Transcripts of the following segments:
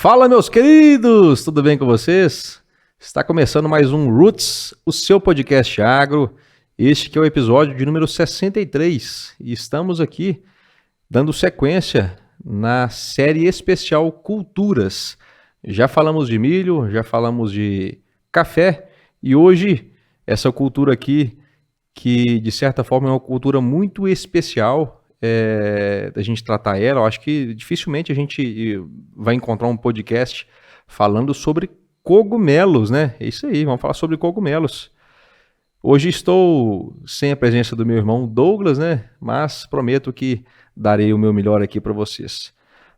Fala, meus queridos! Tudo bem com vocês? Está começando mais um Roots, o seu podcast agro. Este que é o episódio de número 63. E estamos aqui dando sequência na série especial Culturas. Já falamos de milho, já falamos de café e hoje essa cultura aqui, que de certa forma é uma cultura muito especial, da gente tratar ela. Eu acho que dificilmente a gente vai encontrar um podcast falando sobre cogumelos, né? É isso aí, vamos falar sobre cogumelos. Hoje estou sem a presença do meu irmão Douglas, né? Mas prometo que darei o meu melhor aqui para vocês,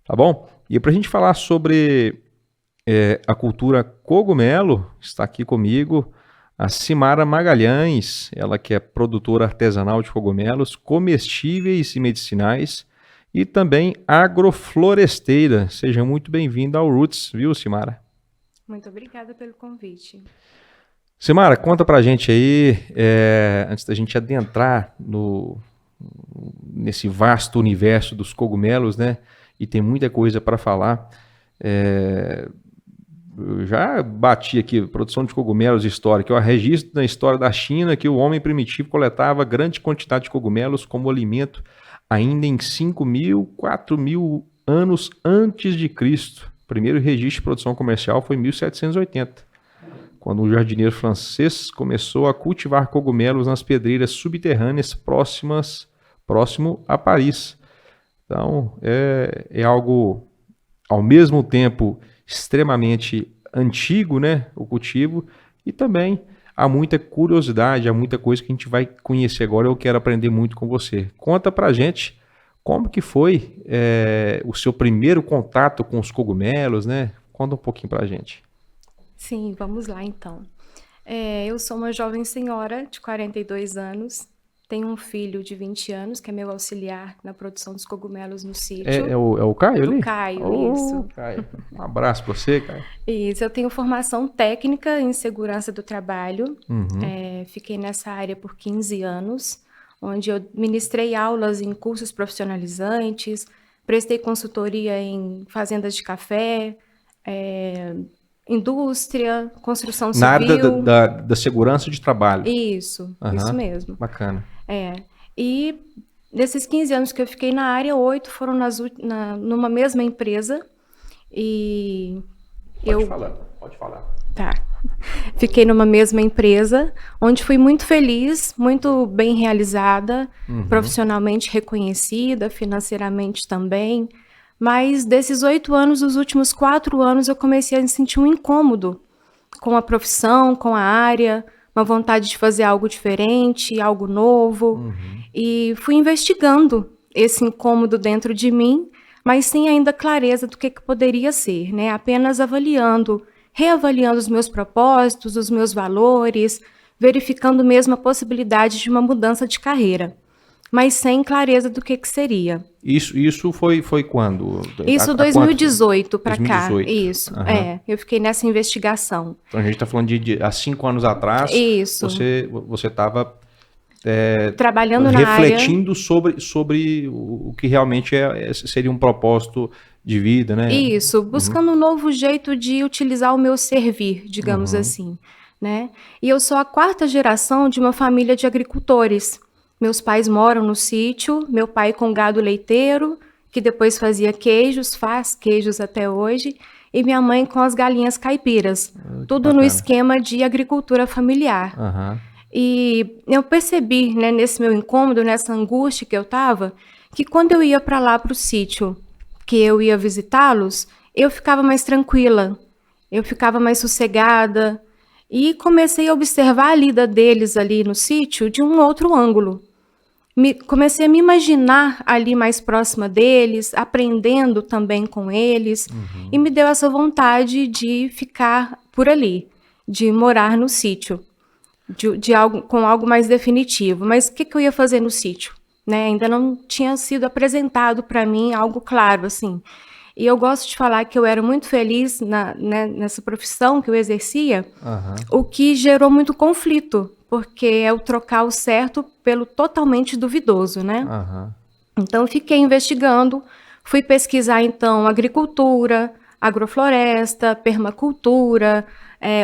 tá bom? E para a gente falar sobre a cultura cogumelo, está aqui comigo a Cimara Magalhães, ela que é produtora artesanal de cogumelos comestíveis e medicinais e também agrofloresteira. Seja muito bem-vinda ao Roots, viu, Cimara? Muito obrigada pelo convite. Cimara, conta pra gente aí, antes da gente adentrar nesse vasto universo dos cogumelos, né? E tem muita coisa para falar. Eu já bati aqui, produção de cogumelos histórica. Registro na história da China que o homem primitivo coletava grande quantidade de cogumelos como alimento ainda em 5.000, 4.000 anos antes de Cristo. O primeiro registro de produção comercial foi em 1780, quando um jardineiro francês começou a cultivar cogumelos nas pedreiras subterrâneas próximo a Paris. Então, é algo, ao mesmo tempo, extremamente antigo, né, o cultivo, e também há muita curiosidade, há muita coisa que a gente vai conhecer agora. Eu quero aprender muito com você. Conta pra gente como que foi o seu primeiro contato com os cogumelos, né? Conta um pouquinho pra gente. Sim, vamos lá então. Eu sou uma jovem senhora de 42 anos, tenho um filho de 20 anos, que é meu auxiliar na produção dos cogumelos no sítio. É o Caio ali? O Caio, isso. Caio. Um abraço para você, Caio. Isso, eu tenho formação técnica em segurança do trabalho. Fiquei nessa área por 15 anos, onde eu ministrei aulas em cursos profissionalizantes, prestei consultoria em fazendas de café, indústria, construção civil. Na área da segurança de trabalho. Isso mesmo. Bacana. E nesses 15 anos que eu fiquei na área, 8 foram numa mesma empresa. E Pode falar. Tá. Fiquei numa mesma empresa, onde fui muito feliz, muito bem realizada, profissionalmente reconhecida, financeiramente também. Mas desses 8 anos, os últimos 4 anos, eu comecei a sentir um incômodo com a profissão, com a área, uma vontade de fazer algo diferente, algo novo. E fui investigando esse incômodo dentro de mim, mas sem ainda clareza do que poderia ser, né? Apenas reavaliando os meus propósitos, os meus valores, verificando mesmo a possibilidade de uma mudança de carreira, mas sem clareza do que seria. Isso foi quando? Isso 2018 para cá. 2018. Isso, eu fiquei nessa investigação. Então a gente está falando de há 5 anos atrás. Isso. Você estava trabalhando na área, refletindo sobre o que realmente seria um propósito de vida, né? Isso, buscando um novo jeito de utilizar o meu servir, digamos assim, né? E eu sou a 4ª geração de uma família de agricultores. Meus pais moram no sítio, meu pai com gado leiteiro, que depois faz queijos até hoje, e minha mãe com as galinhas caipiras. Tudo bacana. No esquema de agricultura familiar. E eu percebi, né, nesse meu incômodo, nessa angústia que eu estava, que quando eu ia para lá, para o sítio, que eu ia visitá-los, eu ficava mais tranquila, eu ficava mais sossegada, e comecei a observar a lida deles ali no sítio de um outro ângulo. Comecei a me imaginar ali mais próxima deles, aprendendo também com eles, e me deu essa vontade de ficar por ali, de morar no sítio, com algo mais definitivo. Mas o que eu ia fazer no sítio? Né? Ainda não tinha sido apresentado para mim algo claro, assim. E eu gosto de falar que eu era muito feliz nessa profissão que eu exercia, o que gerou muito conflito, porque é o trocar o certo pelo totalmente duvidoso, né? Então, fiquei investigando, fui pesquisar, então, agricultura, agrofloresta, permacultura,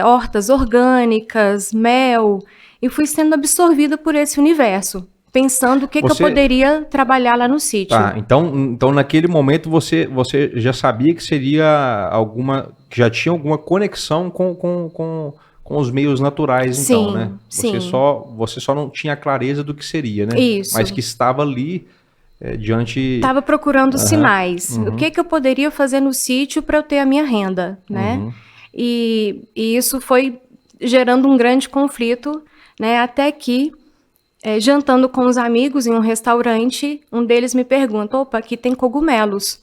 hortas orgânicas, mel, e fui sendo absorvida por esse universo, pensando o que eu poderia trabalhar lá no sítio. Tá, então naquele momento você já sabia que seria que já tinha alguma conexão com os meios naturais, então, sim, né? Sim. Você só não tinha clareza do que seria, né? Isso. Mas que estava ali diante... Estava procurando sinais. O que eu poderia fazer no sítio para eu ter a minha renda, né? E isso foi gerando um grande conflito, né? Até que, jantando com os amigos em um restaurante, um deles me pergunta, opa, aqui tem cogumelos.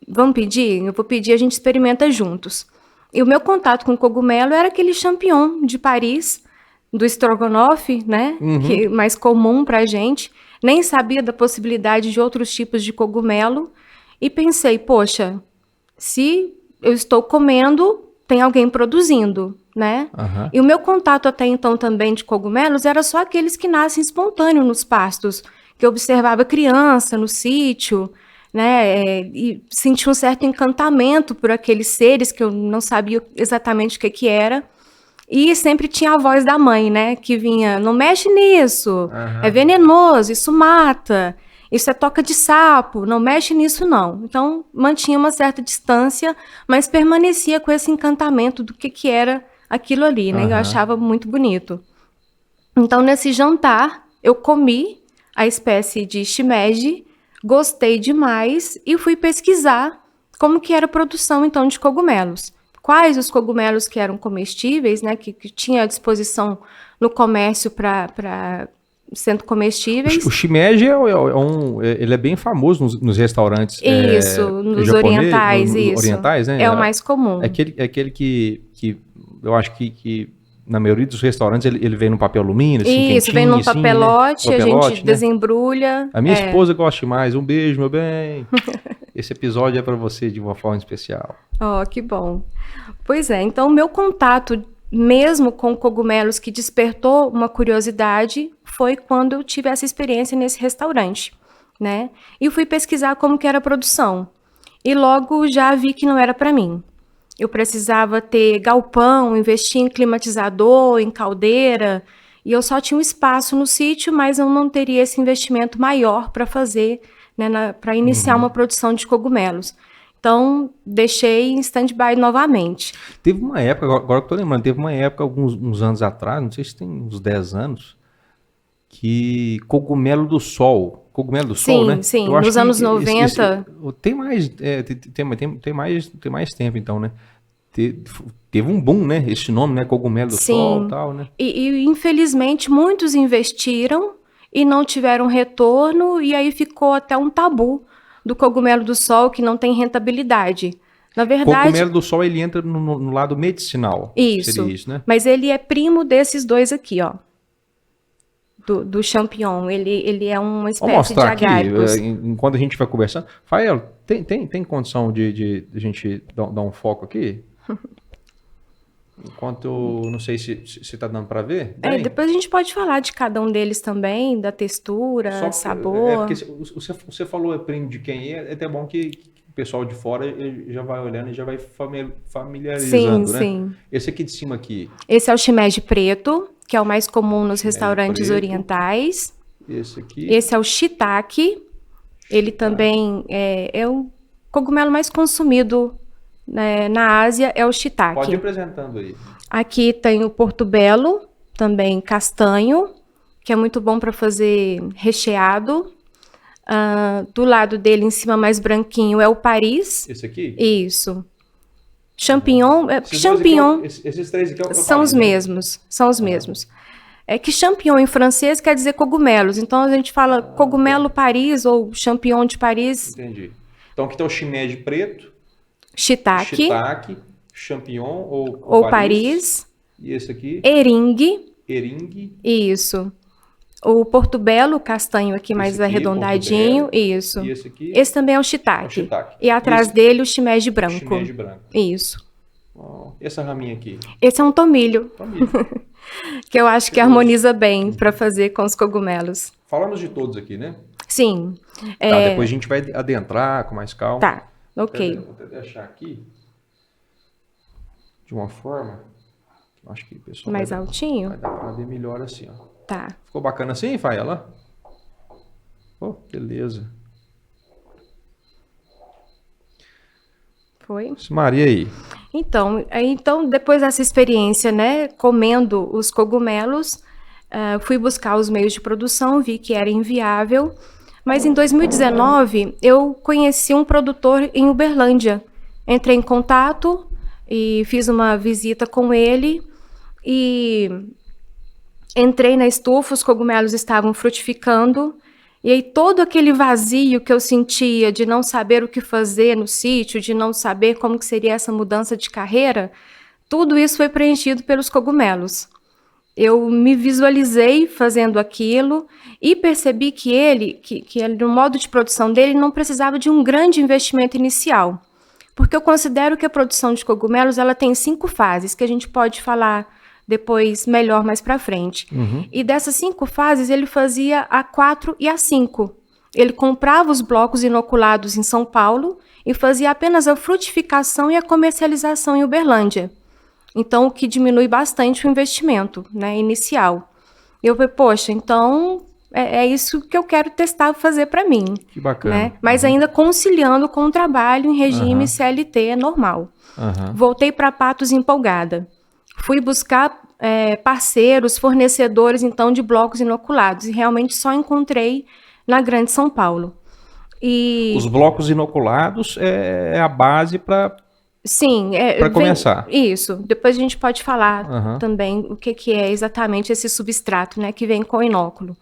Vamos pedir? Eu vou pedir, a gente experimenta juntos. E o meu contato com cogumelo era aquele champignon de Paris, do estrogonofe, né? Que é mais comum pra gente. Nem sabia da possibilidade de outros tipos de cogumelo. E pensei, poxa, se eu estou comendo, tem alguém produzindo, né? E o meu contato até então também de cogumelos era só aqueles que nascem espontâneo nos pastos, que eu observava criança no sítio, né? E senti um certo encantamento por aqueles seres que eu não sabia exatamente o que era. E sempre tinha a voz da mãe, né? Que vinha, não mexe nisso, é venenoso, isso mata, isso é toca de sapo, não mexe nisso não. Então, mantinha uma certa distância, mas permanecia com esse encantamento do que era aquilo ali, né? Eu achava muito bonito. Então, nesse jantar, eu comi a espécie de shimeji, gostei demais e fui pesquisar como que era a produção, então, de cogumelos. Quais os cogumelos que eram comestíveis, né, que tinha à disposição no comércio para sendo comestíveis. O shimeji ele é bem famoso nos restaurantes. Isso, nos orientais, isso. Orientais, né? É o mais comum. É aquele que eu acho que na maioria dos restaurantes ele vem num papel alumínio, assim, isso, vem num papelote, né? a gente desembrulha. A minha esposa gosta mais. Um beijo, meu bem. Esse episódio é para você de uma forma especial. Oh, que bom. Pois é, então o meu contato mesmo com cogumelos que despertou uma curiosidade foi quando eu tive essa experiência nesse restaurante, né? E fui pesquisar como que era a produção. E logo já vi que não era para mim. Eu precisava ter galpão, investir em climatizador, em caldeira, e eu só tinha um espaço no sítio, mas eu não teria esse investimento maior para fazer, né, para iniciar uma produção de cogumelos. Então, deixei em stand-by novamente. Teve uma época, agora que eu tô lembrando, teve uma época, uns anos atrás, não sei se tem uns 10 anos, que cogumelo do sol, né? Sim, nos anos 90. Tem mais, tem mais tempo então, né? Teve um boom, né? Esse nome, né? Cogumelo do sol e tal, né? E infelizmente muitos investiram e não tiveram retorno, e aí ficou até um tabu do cogumelo do sol que não tem rentabilidade. Na verdade, cogumelo do sol, ele entra no lado medicinal. Isso, seria isso, né? Mas ele é primo desses dois aqui, ó. Do champignon. Ele é uma espécie de agáricos. Aqui, enquanto a gente vai conversando. Fael, tem condição de a gente dar um foco aqui? Enquanto eu não sei se tá dando para ver. Depois a gente pode falar de cada um deles também, da textura, sabor. Porque você falou primo de quem é até bom que o pessoal de fora já vai olhando e já vai familiarizando, né? Sim. Esse aqui de cima aqui. Esse é o shimeji preto, que é o mais comum nos restaurantes orientais. Esse aqui. Esse é o shiitake. Ele também é o cogumelo mais consumido, né, na Ásia, é o shiitake. Pode ir apresentando aí. Aqui tem o portobello, também castanho, que é muito bom para fazer recheado. Do lado dele, em cima mais branquinho, é o Paris. Esse aqui? Isso. Champignon. Esses três aqui são os mesmos. São os mesmos. É que champignon em francês quer dizer cogumelos. Então a gente fala cogumelo Paris ou champignon de Paris. Entendi. Então aqui está o shimeji preto. Shiitake, champignon ou Paris. E esse aqui? Eringue. Isso. O portobello, castanho aqui mais arredondadinho. Isso. E esse aqui? Esse também é o shiitake. E atrás dele o shimeji branco. Isso. Essa raminha aqui? Esse é um tomilho. Que eu acho que harmoniza bem para fazer com os cogumelos. Falamos de todos aqui, né? Sim. Tá, depois a gente vai adentrar com mais calma. Tá. Ok. Vou até deixar aqui de uma forma, acho que o pessoal Mais altinho? vai dar para ver melhor assim, ó. Tá. Ficou bacana assim, Faela? Oh, beleza. Foi? Maria aí. Então, depois dessa experiência, né, comendo os cogumelos, fui buscar os meios de produção, vi que era inviável. Mas em 2019, eu conheci um produtor em Uberlândia. Entrei em contato e fiz uma visita com ele e entrei na estufa, os cogumelos estavam frutificando. E aí todo aquele vazio que eu sentia de não saber o que fazer no sítio, de não saber como que seria essa mudança de carreira, tudo isso foi preenchido pelos cogumelos. Eu me visualizei fazendo aquilo e percebi que ele, no modo de produção dele, não precisava de um grande investimento inicial. Porque eu considero que a produção de cogumelos ela tem 5 fases, que a gente pode falar depois melhor mais para frente. E dessas 5 fases, ele fazia a 4 e a 5. Ele comprava os blocos inoculados em São Paulo e fazia apenas a frutificação e a comercialização em Uberlândia. Então, o que diminui bastante o investimento, né, inicial. Eu falei, poxa, então é isso que eu quero testar fazer para mim. Que bacana. Né? Mas ainda conciliando com o trabalho em regime CLT normal. Voltei para Patos empolgada. Fui buscar parceiros, fornecedores, então, de blocos inoculados. E realmente só encontrei na Grande São Paulo. Os blocos inoculados é a base para... Sim, para começar. Isso. Depois a gente pode falar também o que é exatamente esse substrato, né, que vem com o inóculo.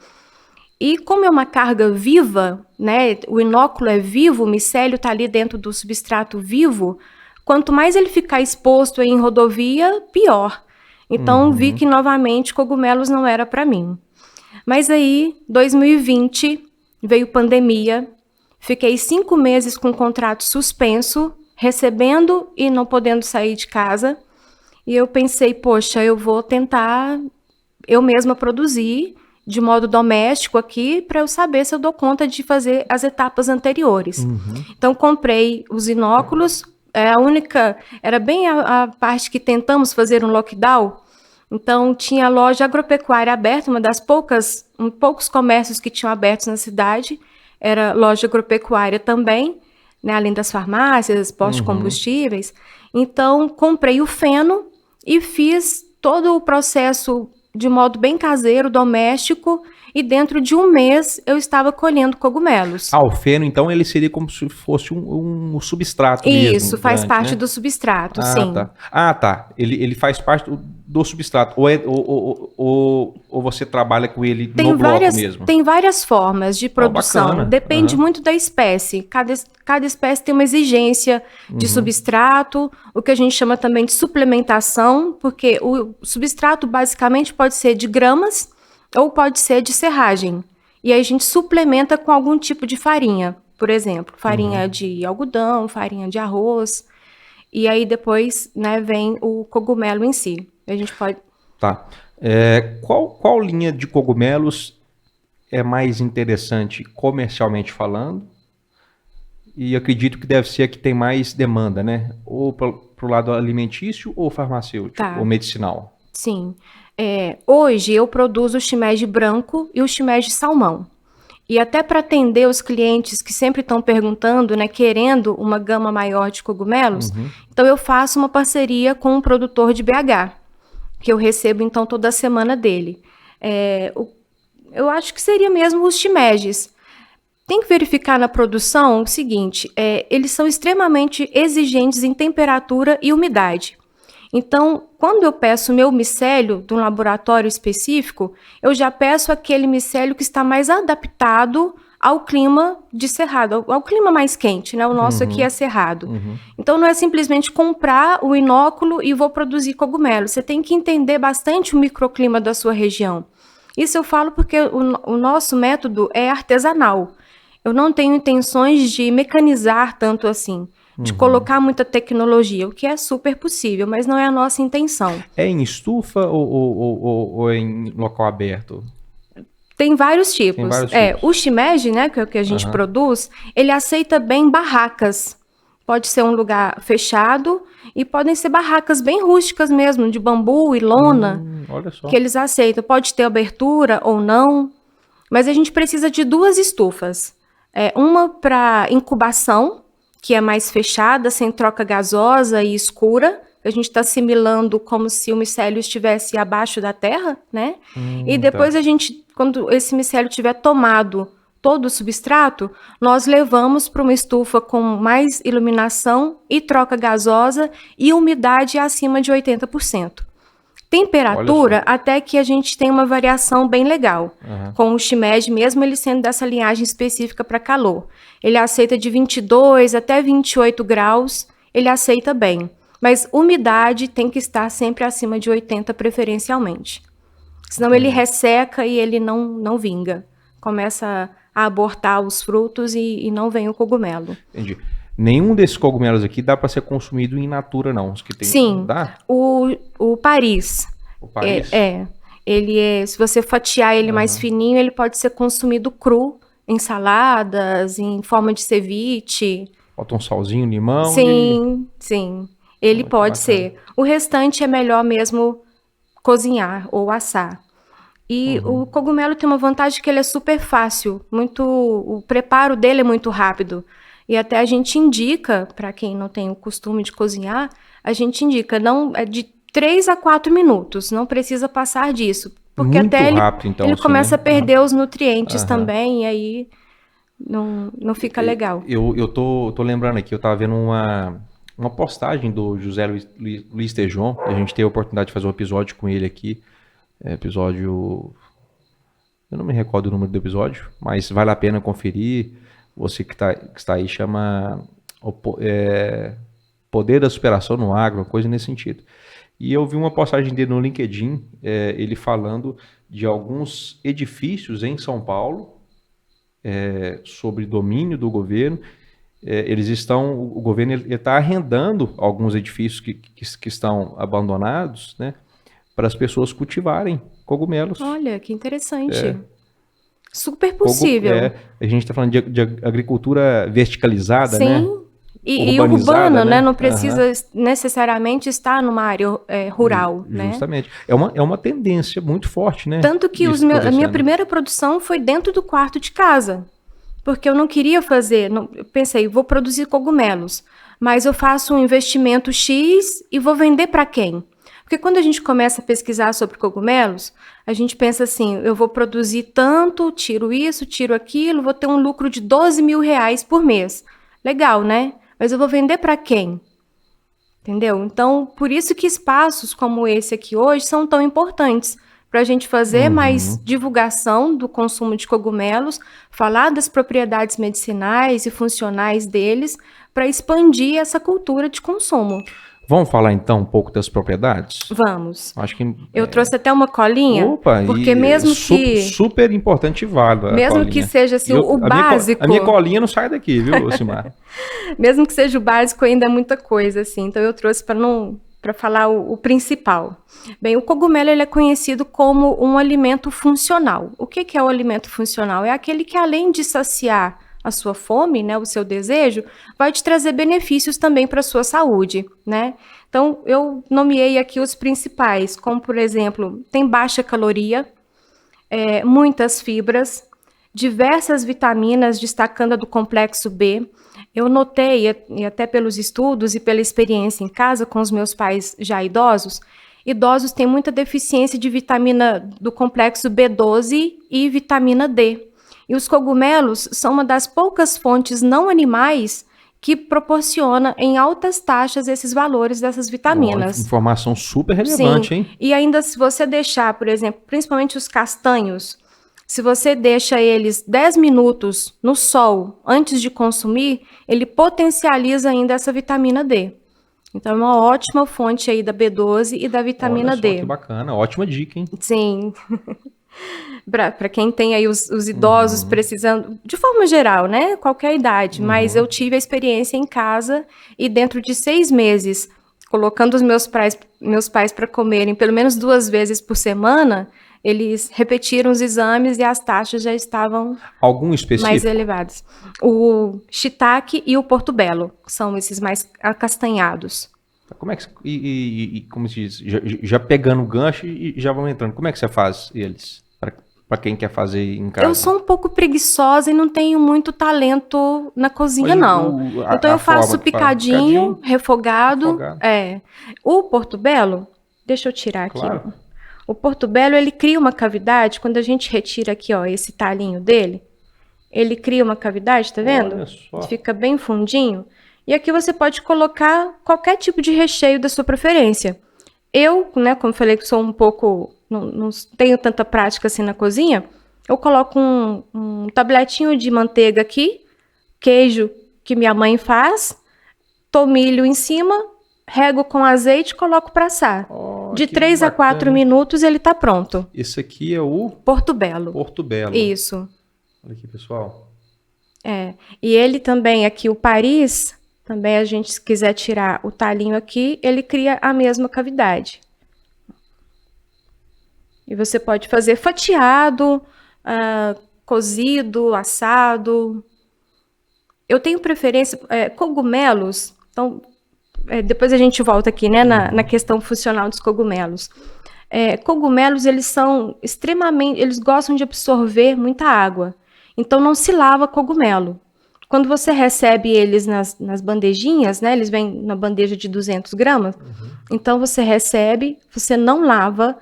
E como é uma carga viva, né, o inóculo é vivo, o micélio está ali dentro do substrato vivo, quanto mais ele ficar exposto em rodovia, pior. Então vi que novamente cogumelos não era para mim. Mas aí, 2020, veio pandemia, fiquei 5 meses com o contrato suspenso, recebendo e não podendo sair de casa. E eu pensei, poxa, eu vou tentar eu mesma produzir de modo doméstico aqui para eu saber se eu dou conta de fazer as etapas anteriores. Então, comprei os inóculos. Era bem a parte que tentamos fazer um lockdown. Então, tinha a loja agropecuária aberta, uma das poucos comércios que tinham abertos na cidade. Era loja agropecuária também, né, além das farmácias, postos de combustíveis. Então, comprei o feno e fiz todo o processo de modo bem caseiro, doméstico, e dentro de 1 mês eu estava colhendo cogumelos. O feno, então, ele seria como se fosse um substrato mesmo. Isso, faz grande, parte né? do substrato, sim. Tá. Ele faz parte do substrato. Ou você trabalha com ele no bloco mesmo? Tem várias formas de produção. Bacana. Depende muito da espécie. Cada espécie tem uma exigência de substrato, o que a gente chama também de suplementação, porque o substrato basicamente pode ser de gramas ou pode ser de serragem. E aí a gente suplementa com algum tipo de farinha, por exemplo, farinha de algodão, farinha de arroz. E aí depois, né, vem o cogumelo em si. A gente pode... Tá. Qual linha de cogumelos é mais interessante comercialmente falando? E acredito que deve ser a que tem mais demanda, né? Ou para o lado alimentício ou farmacêutico, ou medicinal? Sim. Hoje eu produzo o shimeji branco e o shimeji salmão. E até para atender os clientes que sempre estão perguntando, né, querendo uma gama maior de cogumelos, então eu faço uma parceria com um produtor de BH, que eu recebo então toda semana dele. Eu acho que seria mesmo os shimejis. Tem que verificar na produção o seguinte, eles são extremamente exigentes em temperatura e umidade. Então, quando eu peço meu micélio de um laboratório específico, eu já peço aquele micélio que está mais adaptado ao clima de Cerrado, ao clima mais quente, né? O nosso aqui é Cerrado. Então, não é simplesmente comprar o inóculo e vou produzir cogumelo. Você tem que entender bastante o microclima da sua região. Isso eu falo porque o nosso método é artesanal. Eu não tenho intenções de mecanizar tanto assim, de colocar muita tecnologia, o que é super possível, mas não é a nossa intenção. É em estufa ou é em local aberto? Tem vários tipos. O shimeji, né, que é o que a gente produz, ele aceita bem barracas. Pode ser um lugar fechado e podem ser barracas bem rústicas mesmo, de bambu e lona, Olha só. que eles aceitam. Pode ter abertura ou não, mas a gente precisa de 2 estufas. Uma para incubação, que é mais fechada, sem troca gasosa e escura. A gente está assimilando como se o micélio estivesse abaixo da terra, né? E depois a gente, quando esse micélio tiver tomado todo o substrato, nós levamos para uma estufa com mais iluminação e troca gasosa e umidade acima de 80%. Temperatura, até que a gente tem uma variação bem legal. Com o shimeji, mesmo ele sendo dessa linhagem específica para calor. Ele aceita de 22 até 28 graus, ele aceita bem. Mas umidade tem que estar sempre acima de 80 preferencialmente. Senão ele resseca e ele não vinga. Começa a abortar os frutos e não vem o cogumelo. Entendi. Nenhum desses cogumelos aqui dá para ser consumido in natura, não. Os que tem, sim, dá? O Paris. O Paris? Ele se você fatiar ele mais fininho, ele pode ser consumido cru, em saladas, em forma de ceviche. Bota um salzinho, limão. Sim. Ele pode ser. O restante é melhor mesmo cozinhar ou assar. E o cogumelo tem uma vantagem que ele é super fácil, o preparo dele é muito rápido. E até a gente indica, para quem não tem o costume de cozinhar, a gente indica, é de 3 a 4 minutos, não precisa passar disso. Porque muito até rápido, então, ele assim, começa a perder os nutrientes também, e aí não fica legal. Eu tô lembrando aqui, eu tava vendo uma postagem do José Luiz Tejon, a gente teve a oportunidade de fazer um episódio com ele aqui, episódio... Eu não me recordo o número do episódio, mas vale a pena conferir. Você que está aí, chama Poder da Superação no Agro, uma coisa nesse sentido. E eu vi uma postagem dele no LinkedIn, ele falando de alguns edifícios em São Paulo, sobre domínio do governo. O governo está arrendando alguns edifícios que estão abandonados, né, para as pessoas cultivarem cogumelos. Olha, que interessante. Super possível. A gente está falando de agricultura verticalizada, sim, né? E urbana, né? Não precisa necessariamente estar numa área rural, Justamente. Né? É uma tendência muito forte, né? Tanto que a minha primeira produção foi dentro do quarto de casa. Porque eu não queria fazer... eu pensei, vou produzir cogumelos, mas eu faço um investimento X e vou vender para quem? Porque quando a gente começa a pesquisar sobre cogumelos, a gente pensa assim, eu vou produzir tanto, tiro isso, tiro aquilo, vou ter um lucro de 12 mil reais por mês. Legal, né? Mas eu vou vender para quem? Entendeu? Então, por isso que espaços como esse aqui hoje são tão importantes para a gente fazer mais divulgação do consumo de cogumelos, falar das propriedades medicinais e funcionais deles, para expandir essa cultura de consumo. Vamos falar então um pouco das propriedades? Vamos. Acho que eu trouxe até uma colinha. Opa, porque mesmo que super importante e válido. Mesmo que seja assim, o básico. A minha colinha não sai daqui, viu, Simar? Mesmo que seja o básico, ainda é muita coisa assim. Então eu trouxe para falar o principal. Bem, o cogumelo ele é conhecido como um alimento funcional. O que é o alimento funcional? É aquele que, além de saciar a sua fome, né, o seu desejo, vai te trazer benefícios também para a sua saúde, né? Então, eu nomeei aqui os principais, como, por exemplo, tem baixa caloria, muitas fibras, diversas vitaminas, destacando a do complexo B. Eu notei, e até pelos estudos e pela experiência em casa com os meus pais já idosos têm muita deficiência de vitamina do complexo B12 e vitamina D. E os cogumelos são uma das poucas fontes não animais que proporciona em altas taxas esses valores dessas vitaminas. Informação super relevante, sim, hein? E ainda se você deixar, por exemplo, principalmente os castanhos, se você deixa eles 10 minutos no sol antes de consumir, ele potencializa ainda essa vitamina D. Então, é uma ótima fonte aí da B12 e da vitamina D. Que bacana, ótima dica, hein? Sim. Para quem tem aí os idosos precisando, de forma geral, né? Qualquer idade. Mas eu tive a experiência em casa e dentro de 6 meses, colocando os meus pais para comerem pelo menos 2 vezes por semana, Eles repetiram os exames e as taxas já estavam Algum específico? mais elevadas. O shiitake e o portobello são esses mais acastanhados. Como é que como se diz, já pegando o gancho e já vamos entrando. Como é que você faz eles? Para quem quer fazer em casa? Eu sou um pouco preguiçosa e não tenho muito talento na cozinha, não. Então eu faço picadinho, refogado. O portobello, deixa eu tirar aqui. Claro. O portobello, ele cria uma cavidade, quando a gente retira aqui, ó, esse talinho dele, ele cria uma cavidade, tá vendo? Olha só. Fica bem fundinho. E aqui você pode colocar qualquer tipo de recheio da sua preferência. Eu, né, como falei que sou um pouco, não tenho tanta prática assim na cozinha, eu coloco um tabletinho de manteiga aqui, queijo que minha mãe faz, tomilho em cima, rego com azeite e coloco para assar. De 3 a 4 minutos ele tá pronto. Esse aqui é o portobello. Portobello. Isso. Olha aqui, pessoal. E ele também, aqui o Paris, também a gente, se quiser tirar o talinho aqui, ele cria a mesma cavidade. E você pode fazer fatiado, cozido, assado. Eu tenho preferência, cogumelos, então, depois a gente volta aqui, né, na questão funcional dos cogumelos. Cogumelos, eles são extremamente, eles gostam de absorver muita água. Então, não se lava cogumelo. Quando você recebe eles nas bandejinhas, né? Eles vêm na bandeja de 200 gramas. Então, você recebe, você não lava.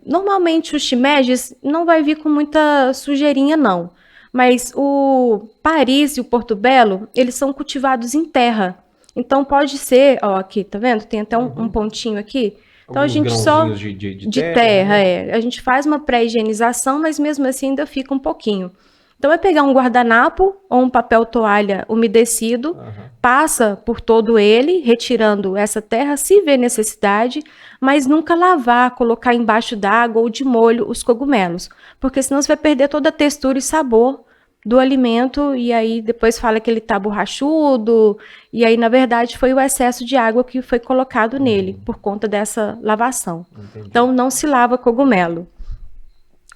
Normalmente, os shimejis não vai vir com muita sujeirinha, não. Mas o Paris e o portobello, eles são cultivados em terra. Então, pode ser, ó, aqui, tá vendo? Tem até um pontinho aqui. Então, a gente só... de terra, né? A gente faz uma pré-higienização, mas mesmo assim ainda fica um pouquinho. Então, é pegar um guardanapo ou um papel toalha umedecido, passa por todo ele, retirando essa terra, se vê necessidade, mas nunca lavar, colocar embaixo d'água ou de molho os cogumelos, porque senão você vai perder toda a textura e sabor do alimento, e aí depois fala que ele tá borrachudo, e aí, na verdade, foi o excesso de água que foi colocado nele, por conta dessa lavação. Entendi. Então, não se lava cogumelo.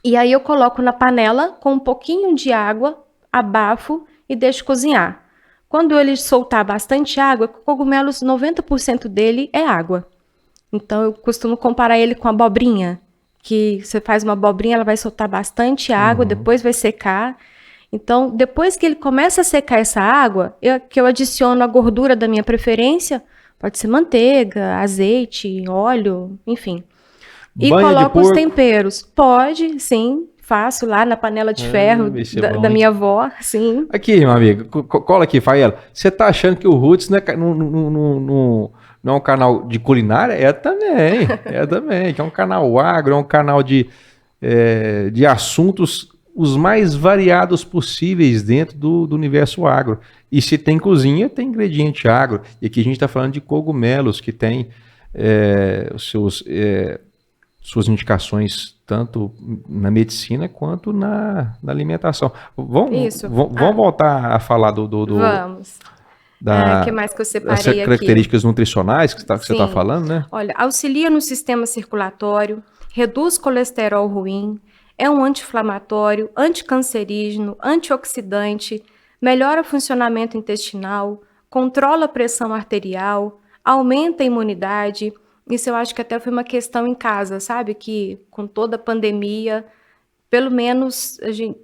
E aí eu coloco na panela com um pouquinho de água, abafo e deixo cozinhar. Quando ele soltar bastante água, cogumelos, 90% dele é água. Então eu costumo comparar ele com a abobrinha, que você faz uma abobrinha, ela vai soltar bastante água, depois vai secar. Então, depois que ele começa a secar essa água, eu adiciono a gordura da minha preferência, pode ser manteiga, azeite, óleo, enfim. E coloco os temperos. Pode, sim. Faço lá na panela de ferro da minha avó, sim. Aqui, meu amigo, cola aqui, Faela. Você tá achando que o Roots não é um canal de culinária? É também. Que é um canal agro, é um canal de assuntos os mais variados possíveis dentro do universo agro. E se tem cozinha, tem ingrediente agro. E aqui a gente está falando de cogumelos, que tem suas indicações tanto na medicina quanto na alimentação. Vamos voltar a falar Vamos. Que mais que eu separei das características nutricionais que você está falando, né? Olha, auxilia no sistema circulatório, reduz colesterol ruim, é um anti-inflamatório, anticancerígeno, antioxidante, melhora o funcionamento intestinal, controla a pressão arterial, aumenta a imunidade. Isso eu acho que até foi uma questão em casa, sabe? Que com toda a pandemia, pelo menos, eu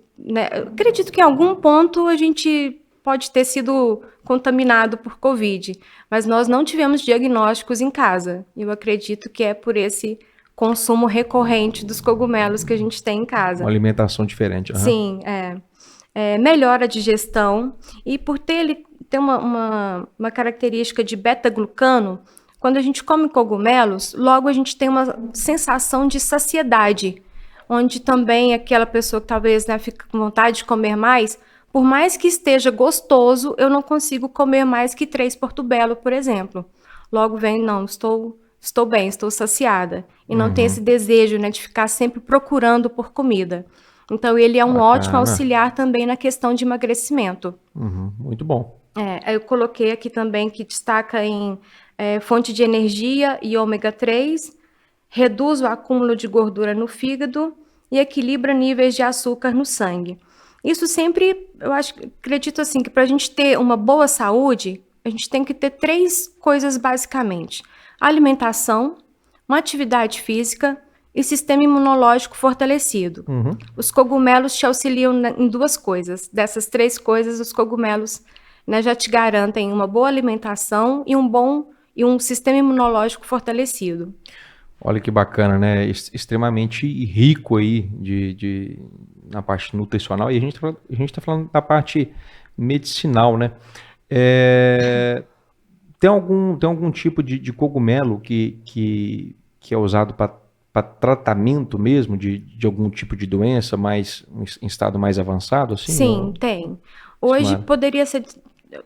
acredito que em algum ponto a gente pode ter sido contaminado por Covid, mas nós não tivemos diagnósticos em casa. Eu acredito que é por esse consumo recorrente dos cogumelos que a gente tem em casa. Uma alimentação diferente. Sim, melhora a digestão, e por ele ter uma característica de beta-glucano, quando a gente come cogumelos, logo a gente tem uma sensação de saciedade, onde também aquela pessoa que talvez fique com vontade de comer mais, por mais que esteja gostoso, eu não consigo comer mais que 3 portobello, por exemplo. Logo vem, não, estou bem, estou saciada. E não tem esse desejo, de ficar sempre procurando por comida. Então, ele é um ótimo auxiliar também na questão de emagrecimento. Muito bom. Eu coloquei aqui também que destaca em fonte de energia e ômega 3, reduz o acúmulo de gordura no fígado e equilibra níveis de açúcar no sangue. Isso sempre, acredito assim, que para a gente ter uma boa saúde, a gente tem que ter 3 coisas basicamente: alimentação, uma atividade física e sistema imunológico fortalecido. Os cogumelos te auxiliam em 2 coisas. Dessas 3 coisas, os cogumelos, né, já te garantem uma boa alimentação e um sistema imunológico fortalecido. Olha que bacana, né? Extremamente rico aí na parte nutricional. E a gente tá falando da parte medicinal, né? Tem algum tipo de cogumelo que é usado para tratamento mesmo de algum tipo de doença, mas em estado mais avançado, assim? Sim, tem. Hoje Simara? poderia ser.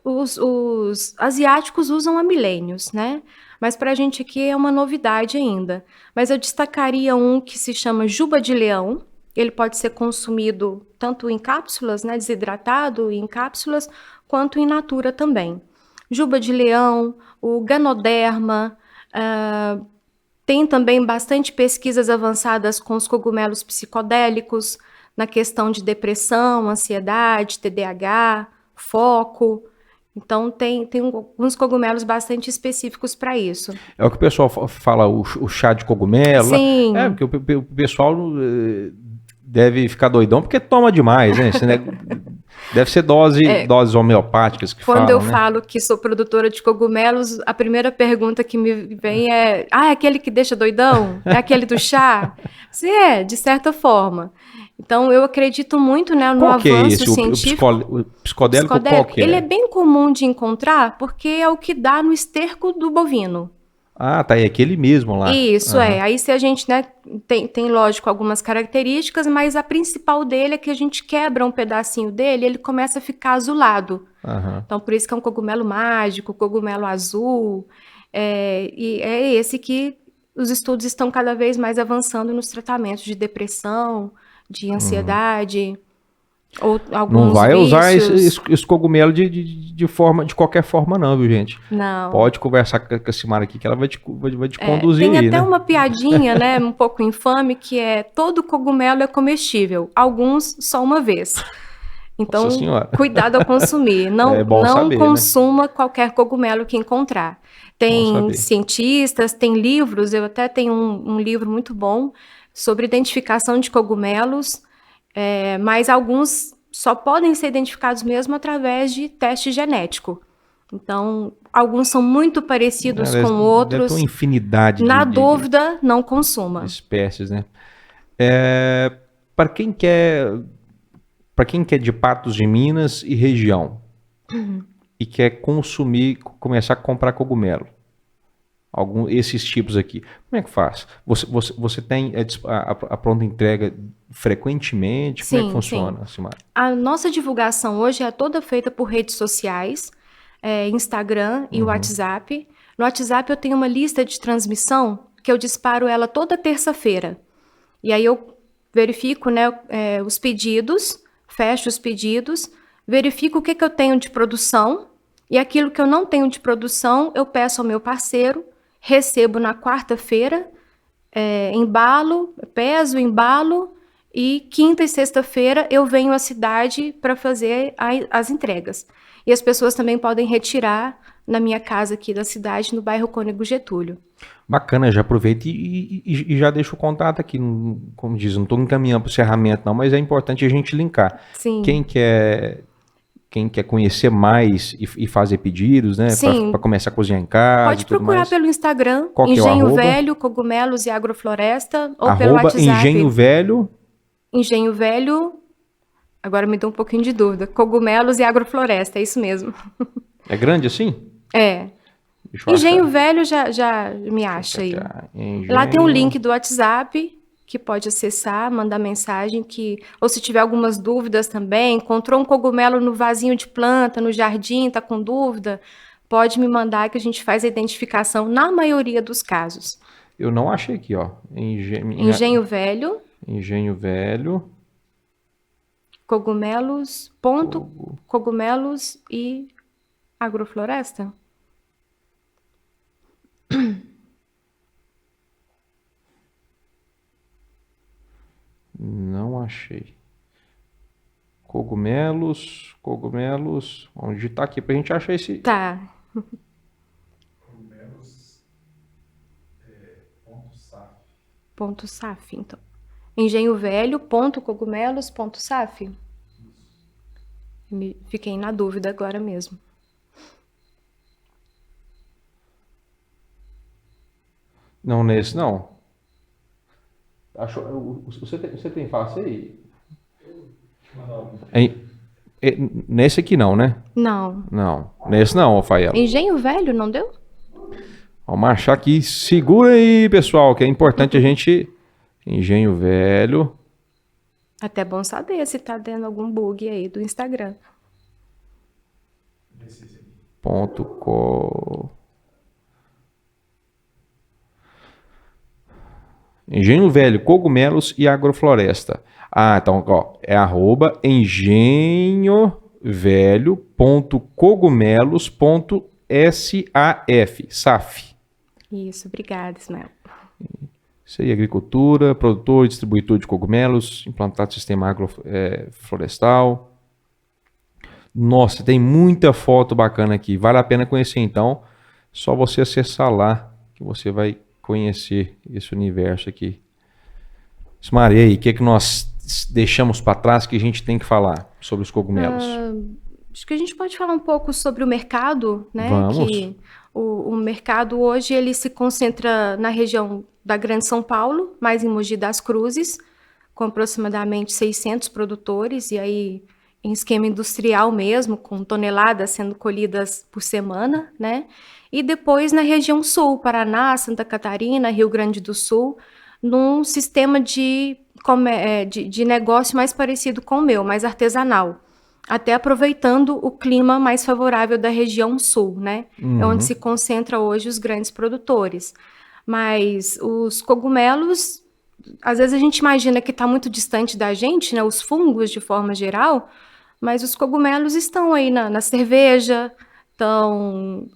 Os asiáticos usam há milênios, né? Mas para a gente aqui é uma novidade ainda. Mas eu destacaria um que se chama juba de leão. Ele pode ser consumido tanto em cápsulas, né, desidratado em cápsulas, quanto in natura também. Juba de leão, o ganoderma, tem também bastante pesquisas avançadas com os cogumelos psicodélicos, na questão de depressão, ansiedade, TDAH, foco. Então, tem alguns cogumelos bastante específicos para isso. É o que o pessoal fala, o chá de cogumelo. Sim. Porque o pessoal deve ficar doidão porque toma demais, né? Deve ser doses homeopáticas que Quando falam, eu né? falo que sou produtora de cogumelos, a primeira pergunta que me vem é: é aquele que deixa doidão? É aquele do chá? Sim, de certa forma. Então, eu acredito muito, né, no Qual que é avanço esse? O científico. psicodélico, qual que Ele é é? bem comum de encontrar porque é o que dá no esterco do bovino. Ah, tá, é aquele mesmo lá. Isso, Aí se a gente, né, tem lógico algumas características, mas a principal dele é que a gente quebra um pedacinho dele e ele começa a ficar azulado. Então, por isso que é um cogumelo mágico, cogumelo azul. E é esse que os estudos estão cada vez mais avançando nos tratamentos de depressão, de ansiedade, ou Não alguns vai usar vícios. esse cogumelo de qualquer forma, não, viu, gente? Não. Pode conversar com a Simara aqui que ela vai te conduzir Tem aí, até né? uma piadinha, né, um pouco infame, que é: todo cogumelo é comestível, alguns só uma vez. Nossa Então, Senhora. cuidado ao consumir. É bom Não saber, né? consuma qualquer cogumelo que encontrar. Bom Tem saber. cientistas, tem livros, eu até tenho um livro muito bom sobre identificação de cogumelos, mas alguns só podem ser identificados mesmo através de teste genético. Então, alguns são muito parecidos com Deve ter uma outros. infinidade Na de dúvida, não consuma. espécies, né? Para quem quer de Patos de Minas e região e quer começar a comprar cogumelo, esses tipos aqui, como é que faz? Você tem a pronta entrega frequentemente? Como é que Sim, sim. funciona, Simara? A nossa divulgação hoje é toda feita por redes sociais, Instagram e WhatsApp. No WhatsApp eu tenho uma lista de transmissão que eu disparo ela toda terça-feira. E aí eu verifico, né, os pedidos, fecho os pedidos, verifico o que eu tenho de produção e aquilo que eu não tenho de produção eu peço ao meu parceiro, recebo na quarta-feira, embalo, peso, embalo, e quinta e sexta-feira eu venho à cidade para fazer as entregas. E as pessoas também podem retirar na minha casa aqui da cidade, no bairro Cônego Getúlio. Bacana, já aproveita e já deixa o contato aqui. Como diz, não estou encaminhando para o encerramento, não, mas é importante a gente linkar. Sim. Quem quer conhecer mais e fazer pedidos, né? Sim. Para começar a cozinhar em casa Pode e tudo procurar mais. pelo Instagram, Qual que é o Engenho arroba? Velho, Cogumelos e Agrofloresta, ou pelo WhatsApp. Engenho Velho. Engenho Velho, agora me deu um pouquinho de dúvida. Cogumelos e Agrofloresta, é isso mesmo. É grande assim? Deixa eu Engenho achar. Velho já me acha aí. Engenho... Lá tem um link do WhatsApp que pode acessar, mandar mensagem ou se tiver algumas dúvidas também, encontrou um cogumelo no vasinho de planta, no jardim, tá com dúvida, pode me mandar que a gente faz a identificação na maioria dos casos. Eu não achei aqui, ó. Engenho Velho. Engenho Velho. Cogumelos e Agrofloresta? Não achei. Cogumelos. Onde tá aqui pra gente achar esse. Tá. Ponto SAF, então. Engenho Velho, ponto cogumelos, ponto SAF. Fiquei na dúvida agora mesmo. Não, nesse não. Você tem fácil aí? Nesse aqui não, né? Não. Não. Nesse não, Rafael. Engenho Velho, não deu? Vamos achar aqui. Segura aí, pessoal, que é importante a gente. Engenho Velho. Até bom saber se tá dando algum bug aí do Instagram. Ponto co... Engenho Velho, cogumelos e agrofloresta. Ah, então, ó, é @engenhovelho.cogumelos.saf. SAF. Isso, obrigada, Ismael. Isso aí, agricultura, produtor e distribuidor de cogumelos, implantado sistema agroflorestal. Nossa, tem muita foto bacana aqui. Vale a pena conhecer, então. Só você acessar lá que você vai conhecer esse universo aqui. Ismar, e aí, o que é que nós deixamos para trás que a gente tem que falar sobre os cogumelos? Acho que a gente pode falar um pouco sobre o mercado, né? Vamos. Que o mercado hoje ele se concentra na região da Grande São Paulo, mais em Mogi das Cruzes, com aproximadamente 600 produtores, e aí em esquema industrial mesmo, com toneladas sendo colhidas por semana, né? E depois na região sul, Paraná, Santa Catarina, Rio Grande do Sul, num sistema de negócio mais parecido com o meu, mais artesanal. Até aproveitando o clima mais favorável da região sul, né? É onde se concentra hoje os grandes produtores. Mas os cogumelos, às vezes a gente imagina que está muito distante da gente, né? Os fungos de forma geral, mas os cogumelos estão aí na cerveja, estão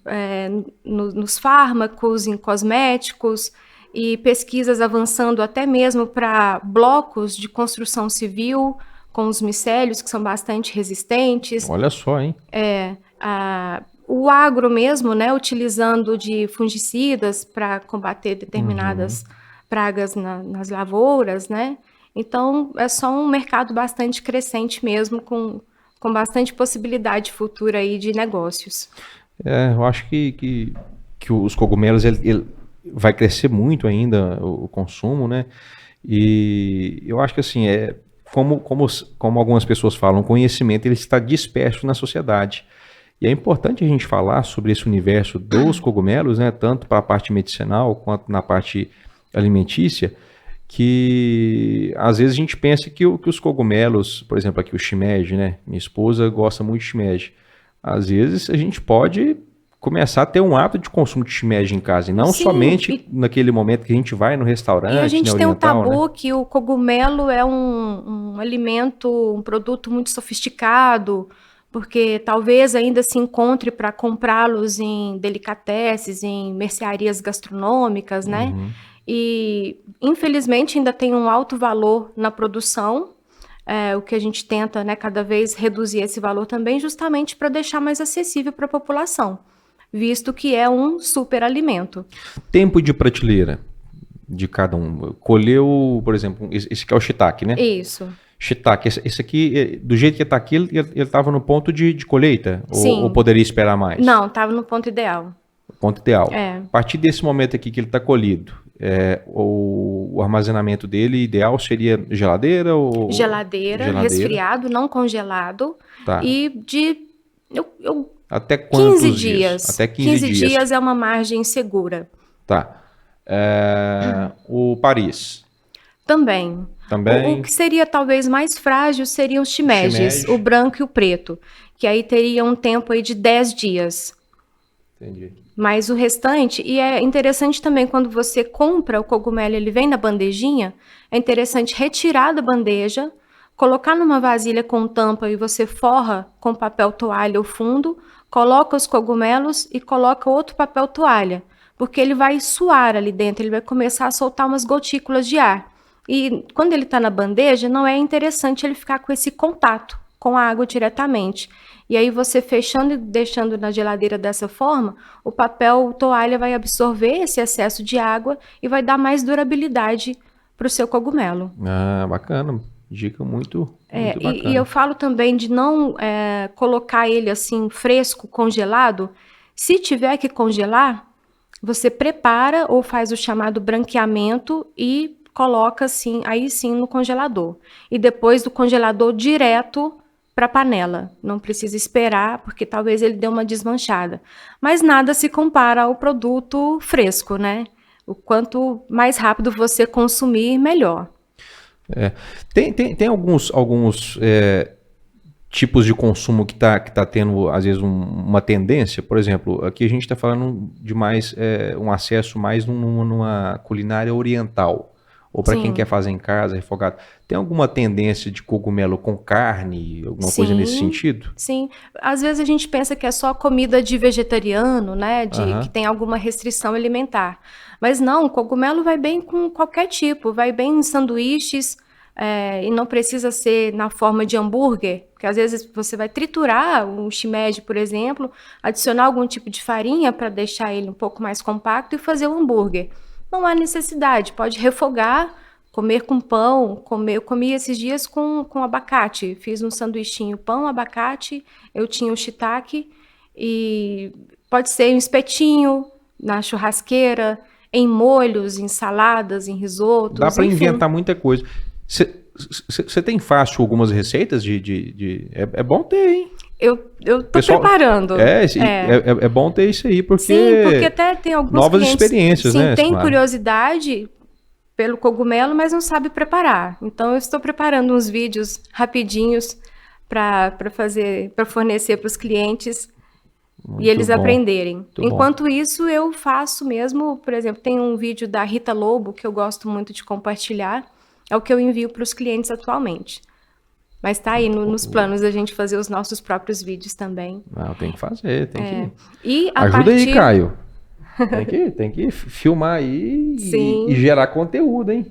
nos fármacos, em cosméticos, e pesquisas avançando até mesmo para blocos de construção civil, com os micélios, que são bastante resistentes. Olha só, hein? O agro mesmo, né, utilizando de fungicidas para combater determinadas pragas nas lavouras, né? Então, é só um mercado bastante crescente mesmo, com bastante possibilidade futura aí de negócios. Eu acho que os cogumelos ele vai crescer muito ainda o consumo, né? E eu acho que assim, como algumas pessoas falam, o conhecimento ele está disperso na sociedade. E é importante a gente falar sobre esse universo dos cogumelos, né? Tanto para a parte medicinal quanto na parte alimentícia, que às vezes a gente pensa que os cogumelos, por exemplo, aqui o shimeji, né? Minha esposa gosta muito de shimeji. Às vezes a gente pode começar a ter um hábito de consumo de shimeji em casa, e não somente naquele momento que a gente vai no restaurante, e a gente tem oriental, um tabu, né? Que o cogumelo é um alimento, um produto muito sofisticado, porque talvez ainda se encontre para comprá-los em delicatesses, em mercearias gastronômicas, né? E infelizmente ainda tem um alto valor na produção, o que a gente tenta, né, cada vez reduzir esse valor também, justamente para deixar mais acessível para a população, visto que é um super alimento. Tempo de prateleira de cada um. Colheu, por exemplo, esse aqui é o shiitake, né? Isso. Shiitake, esse aqui, do jeito que está aqui, ele estava no ponto de colheita? Sim. Ou poderia esperar mais? Não, estava no ponto ideal. Ponto ideal. É. A partir desse momento aqui que ele está colhido, o armazenamento dele ideal seria geladeira ou... Geladeira, resfriado, não congelado. Tá. E até quantos 15 dias? Até 15 dias é uma margem segura. Tá. O Paris? Também. O que seria talvez mais frágil seriam os shimeji, o branco e o preto, que aí teria um tempo aí de 10 dias. Entendi. Mas o restante, e é interessante também quando você compra o cogumelo, ele vem na bandejinha, é interessante retirar da bandeja, colocar numa vasilha com tampa e você forra com papel toalha o fundo, coloca os cogumelos e coloca outro papel toalha, porque ele vai suar ali dentro, ele vai começar a soltar umas gotículas de ar. E quando ele está na bandeja, não é interessante ele ficar com esse contato com a água diretamente. E aí você fechando e deixando na geladeira dessa forma, o papel toalha vai absorver esse excesso de água e vai dar mais durabilidade para o seu cogumelo. Ah, bacana. Dica muito bacana. E eu falo também de não colocar ele assim fresco, congelado. Se tiver que congelar, você prepara ou faz o chamado branqueamento e coloca assim, aí sim no congelador. E depois do congelador direto para a panela. Não precisa esperar, porque talvez ele dê uma desmanchada. Mas nada se compara ao produto fresco, né? O quanto mais rápido você consumir, melhor. Tem alguns tipos de consumo que tá tendo, às vezes, uma tendência. Por exemplo, aqui a gente está falando de mais um acesso mais numa culinária oriental. Ou para quem quer fazer em casa, refogado. Tem alguma tendência de cogumelo com carne, alguma coisa nesse sentido? Sim. Às vezes a gente pensa que é só comida de vegetariano, né? Que tem alguma restrição alimentar. Mas não, o cogumelo vai bem com qualquer tipo. Vai bem em sanduíches, e não precisa ser na forma de hambúrguer. Porque às vezes você vai triturar um shimeji, por exemplo, adicionar algum tipo de farinha para deixar ele um pouco mais compacto e fazer um hambúrguer. Não há necessidade, pode refogar, comer com pão. Eu comi esses dias com abacate, fiz um sanduichinho pão, abacate, eu tinha o shiitake, e pode ser um espetinho na churrasqueira, em molhos, em saladas, em risotos. Dá para inventar muita coisa. Você tem fácil algumas receitas é bom ter, hein? Eu tô preparando. É bom ter isso aí, porque... Sim, porque até tem alguns novas clientes, experiências, sim, né? Tem curiosidade pelo cogumelo, mas não sabe preparar. Então, eu estou preparando uns vídeos rapidinhos para fornecer para os clientes e eles aprenderem. Enquanto isso, eu faço mesmo, por exemplo, tem um vídeo da Rita Lobo que eu gosto muito de compartilhar, é o que eu envio para os clientes atualmente. Mas tá aí nos planos da gente fazer os nossos próprios vídeos também. Não, tem que fazer, tem que... E ajuda aí, Caio. Tem que filmar aí e gerar conteúdo, hein?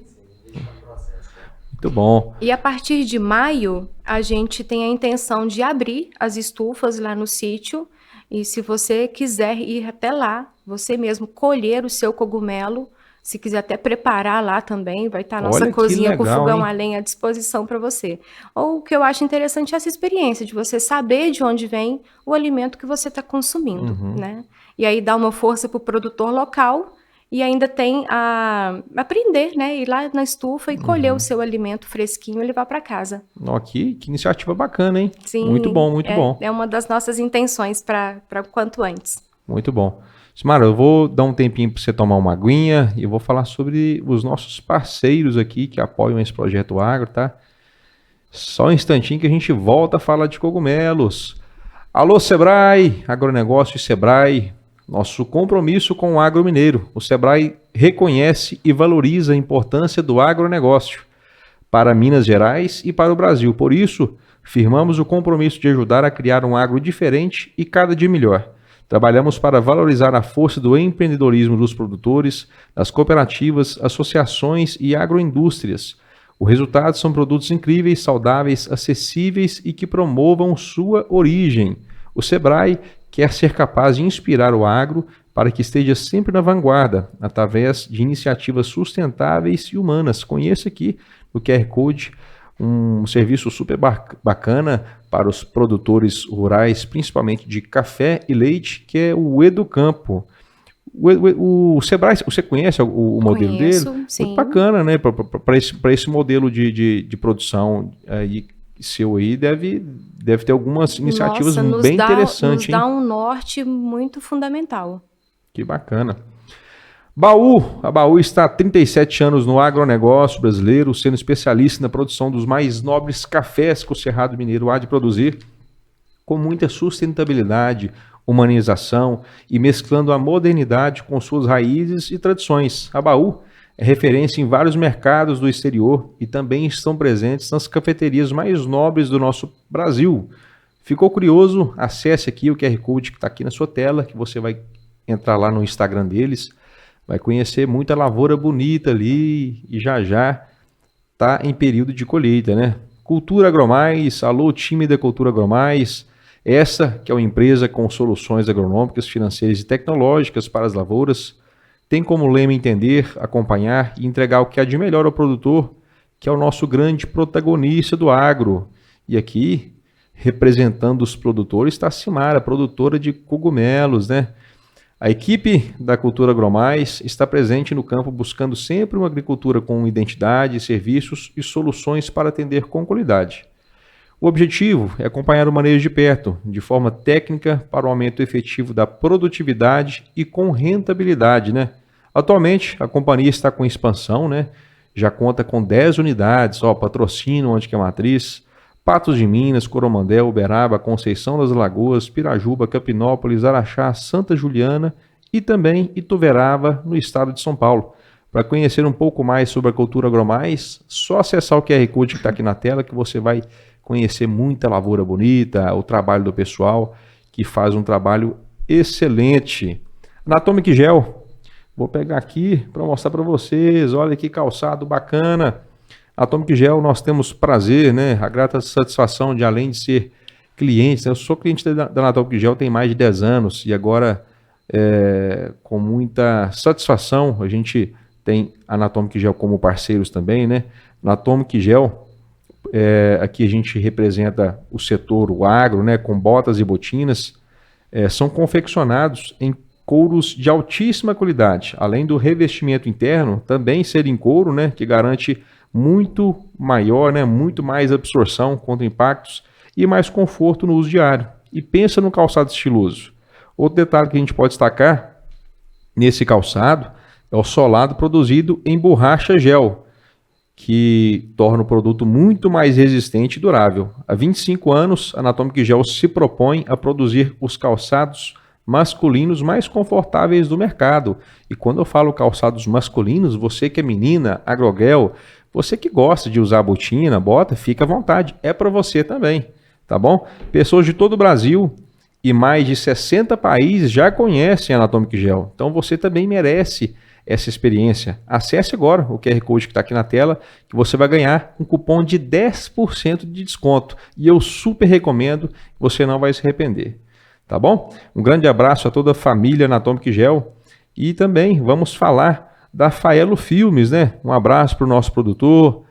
Muito bom. E a partir de maio, a gente tem a intenção de abrir as estufas lá no sítio. E se você quiser ir até lá, você mesmo colher o seu cogumelo, se quiser até preparar lá também, vai estar a nossa cozinha com fogão a lenha à disposição para você. Ou o que eu acho interessante é essa experiência de você saber de onde vem o alimento que você está consumindo, né? E aí dá uma força para o produtor local e ainda tem a aprender, né? Ir lá na estufa e colher o seu alimento fresquinho e levar para casa. Que iniciativa bacana, hein? Sim. Muito bom, muito bom. É uma das nossas intenções para quanto antes. Muito bom. Simara, eu vou dar um tempinho para você tomar uma aguinha e eu vou falar sobre os nossos parceiros aqui que apoiam esse projeto agro, tá? Só um instantinho que a gente volta a falar de cogumelos. Alô, Sebrae, Agronegócio e Sebrae, nosso compromisso com o agro mineiro. O Sebrae reconhece e valoriza a importância do agronegócio para Minas Gerais e para o Brasil. Por isso, firmamos o compromisso de ajudar a criar um agro diferente e cada dia melhor. Trabalhamos para valorizar a força do empreendedorismo dos produtores, das cooperativas, associações e agroindústrias. O resultado são produtos incríveis, saudáveis, acessíveis e que promovam sua origem. O Sebrae quer ser capaz de inspirar o agro para que esteja sempre na vanguarda, através de iniciativas sustentáveis e humanas. Conheça aqui no QR Code um serviço super bacana para os produtores rurais, principalmente de café e leite, que é o Educampo. O Sebrae, você conhece o modelo dele? Sim. Muito bacana, né? Para esse modelo de produção seu aí, deve ter algumas iniciativas bem interessantes. Nos dá um norte muito fundamental. Que bacana. A Baú está há 37 anos no agronegócio brasileiro, sendo especialista na produção dos mais nobres cafés que o Cerrado Mineiro há de produzir, com muita sustentabilidade, humanização e mesclando a modernidade com suas raízes e tradições. A Baú é referência em vários mercados do exterior e também estão presentes nas cafeterias mais nobres do nosso Brasil. Ficou curioso? Acesse aqui o QR Code que está aqui na sua tela, que você vai entrar lá no Instagram deles. Vai conhecer muita lavoura bonita ali e já está em período de colheita, né? Cultura Agromais, alô time da Cultura Agromais, essa que é uma empresa com soluções agronômicas, financeiras e tecnológicas para as lavouras, tem como lema entender, acompanhar e entregar o que há de melhor ao produtor, que é o nosso grande protagonista do agro. E aqui, representando os produtores, está a Cimara, produtora de cogumelos, né? A equipe da Cultura Agromais está presente no campo buscando sempre uma agricultura com identidade, serviços e soluções para atender com qualidade. O objetivo é acompanhar o manejo de perto, de forma técnica, para o aumento efetivo da produtividade e com rentabilidade, né? Atualmente, a companhia está com expansão, né? Já conta com 10 unidades, Patrocínio, onde que é a matriz, Patos de Minas, Coromandel, Uberaba, Conceição das Lagoas, Pirajuba, Capinópolis, Araxá, Santa Juliana e também Ituverava, no estado de São Paulo. Para conhecer um pouco mais sobre a Cultura Agromais, só acessar o QR Code que está aqui na tela que você vai conhecer muita lavoura bonita, o trabalho do pessoal que faz um trabalho excelente. Anatomic Gel, vou pegar aqui para mostrar para vocês, olha que calçado bacana. Atomic Gel, nós temos prazer, né? A grata satisfação de, além de ser clientes, né? Eu sou cliente da Atomic Gel tem mais de 10 anos e agora, com muita satisfação, a gente tem a Atomic Gel como parceiros também, né? Na Atomic Gel, aqui a gente representa o setor, o agro, né? Com botas e botinas, são confeccionados em couros de altíssima qualidade, além do revestimento interno, também ser em couro, né? Que garante muito maior, né? Muito mais absorção contra impactos e mais conforto no uso diário. E pensa no calçado estiloso. Outro detalhe que a gente pode destacar nesse calçado é o solado produzido em borracha gel, que torna o produto muito mais resistente e durável. Há 25 anos, a Anatomic Gel se propõe a produzir os calçados masculinos mais confortáveis do mercado. E quando eu falo calçados masculinos, você que é menina, agrogel, você que gosta de usar botina, bota, fica à vontade. É para você também, tá bom? Pessoas de todo o Brasil e mais de 60 países já conhecem a Anatomic Gel. Então você também merece essa experiência. Acesse agora o QR Code que está aqui na tela, que você vai ganhar um cupom de 10% de desconto. E eu super recomendo, você não vai se arrepender. Tá bom? Um grande abraço a toda a família Anatomic Gel. E também vamos falar da Faelo Filmes, né? Um abraço para o nosso produtor.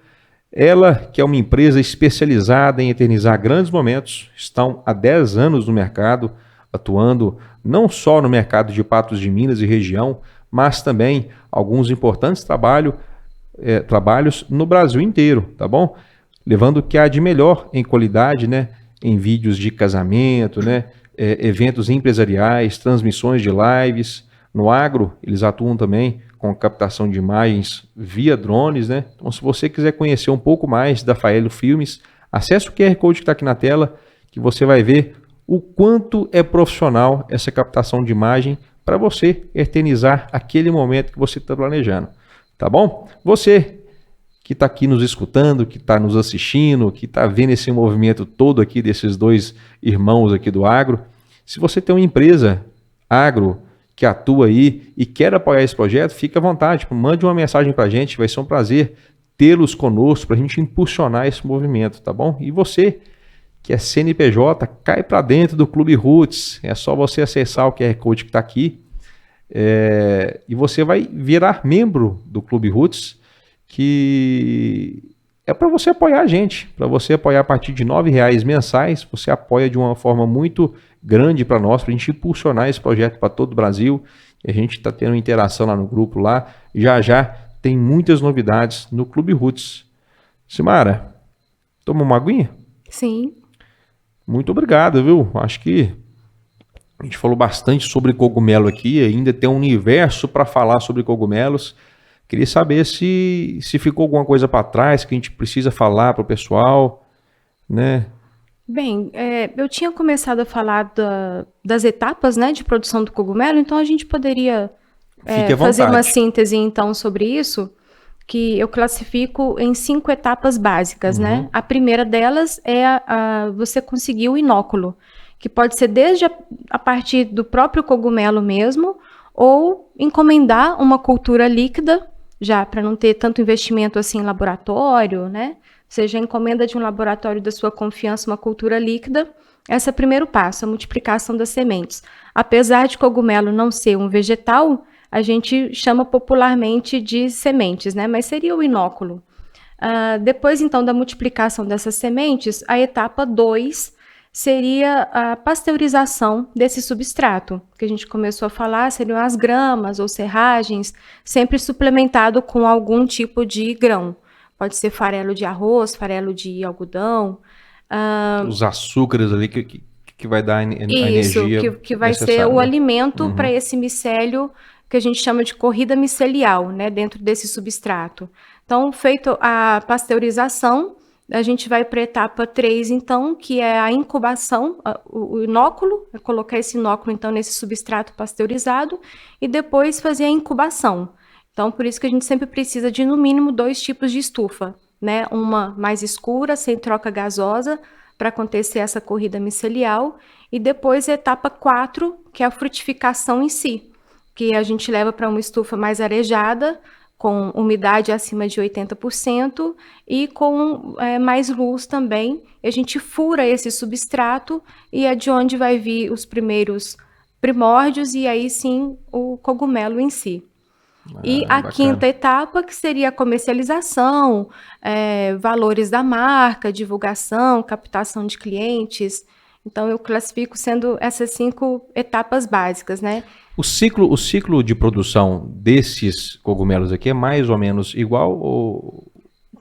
Ela, que é uma empresa especializada em eternizar grandes momentos, estão há 10 anos no mercado, atuando não só no mercado de Patos de Minas e região, mas também alguns importantes trabalhos no Brasil inteiro, tá bom? Levando o que há de melhor em qualidade, né? Em vídeos de casamento, né? Eventos empresariais, transmissões de lives. No agro, eles atuam também com captação de imagens via drones, né? Então, se você quiser conhecer um pouco mais da Faelo Filmes, acesse o QR Code que está aqui na tela, que você vai ver o quanto é profissional essa captação de imagem para você eternizar aquele momento que você está planejando, tá bom? Você que está aqui nos escutando, que está nos assistindo, que está vendo esse movimento todo aqui desses dois irmãos aqui do agro, se você tem uma empresa agro que atua aí e quer apoiar esse projeto, fique à vontade, mande uma mensagem para a gente, vai ser um prazer tê-los conosco para a gente impulsionar esse movimento, tá bom? E você que é CNPJ, cai para dentro do Clube Roots, é só você acessar o QR Code que está aqui e você vai virar membro do Clube Roots, que é para você apoiar a gente, para você apoiar a partir de R$9 mensais, você apoia de uma forma muito grande para nós, para a gente impulsionar esse projeto para todo o Brasil. A gente está tendo interação lá no grupo lá, já tem muitas novidades no Clube Roots. Cimara, toma uma aguinha? Sim. Muito obrigado, viu? Acho que a gente falou bastante sobre cogumelo aqui, ainda tem um universo para falar sobre cogumelos. Queria saber se ficou alguma coisa para trás que a gente precisa falar para o pessoal, né? Bem, eu tinha começado a falar das etapas, né, de produção do cogumelo, então a gente poderia fazer uma síntese então sobre isso, que eu classifico em 5 etapas básicas, né? A primeira delas é você conseguir o inóculo, que pode ser desde a partir do próprio cogumelo mesmo, ou encomendar uma cultura líquida já para não ter tanto investimento assim em laboratório, né? Você já encomenda de um laboratório da sua confiança uma cultura líquida. Esse é o primeiro passo, a multiplicação das sementes. Apesar de cogumelo não ser um vegetal, a gente chama popularmente de sementes, né? Mas seria o inóculo. Depois, então, da multiplicação dessas sementes, a etapa 2 seria a pasteurização desse substrato, que a gente começou a falar, seriam as gramas ou serragens, sempre suplementado com algum tipo de grão. Pode ser farelo de arroz, farelo de algodão. Os açúcares ali que vai dar a energia Isso, que vai ser o alimento para esse micélio que a gente chama de corrida micelial, né, dentro desse substrato. Então, feito a pasteurização, a gente vai para a etapa 3, então, que é a incubação, o inóculo, colocar esse inóculo, então, nesse substrato pasteurizado, e depois fazer a incubação. Então, por isso que a gente sempre precisa de, no mínimo, 2 tipos de estufa, né? Uma mais escura, sem troca gasosa, para acontecer essa corrida micelial, e depois a etapa 4, que é a frutificação em si, que a gente leva para uma estufa mais arejada, com umidade acima de 80% e com mais luz também. A gente fura esse substrato e é de onde vai vir os primeiros primórdios e aí sim o cogumelo em si. E a quinta etapa, que seria a comercialização, valores da marca, divulgação, captação de clientes. Então, eu classifico sendo essas 5 etapas básicas, né? O ciclo de produção desses cogumelos aqui é mais ou menos igual ou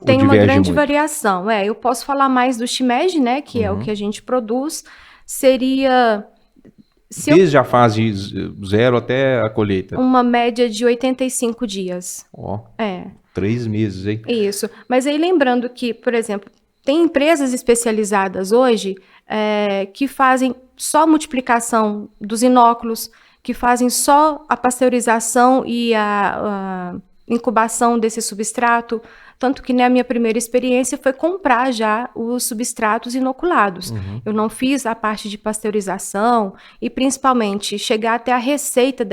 tem uma grande muito? Variação. Eu posso falar mais do shimeji, né? Que é o que a gente produz. Seria... Desde a fase 0 até a colheita? Uma média de 85 dias. 3 meses, hein? Isso. Mas aí lembrando que, por exemplo, tem empresas especializadas hoje que fazem só multiplicação dos inóculos, que fazem só a pasteurização e a incubação desse substrato. Tanto que a minha primeira experiência foi comprar já os substratos inoculados. Eu não fiz a parte de pasteurização e, principalmente, chegar até a receita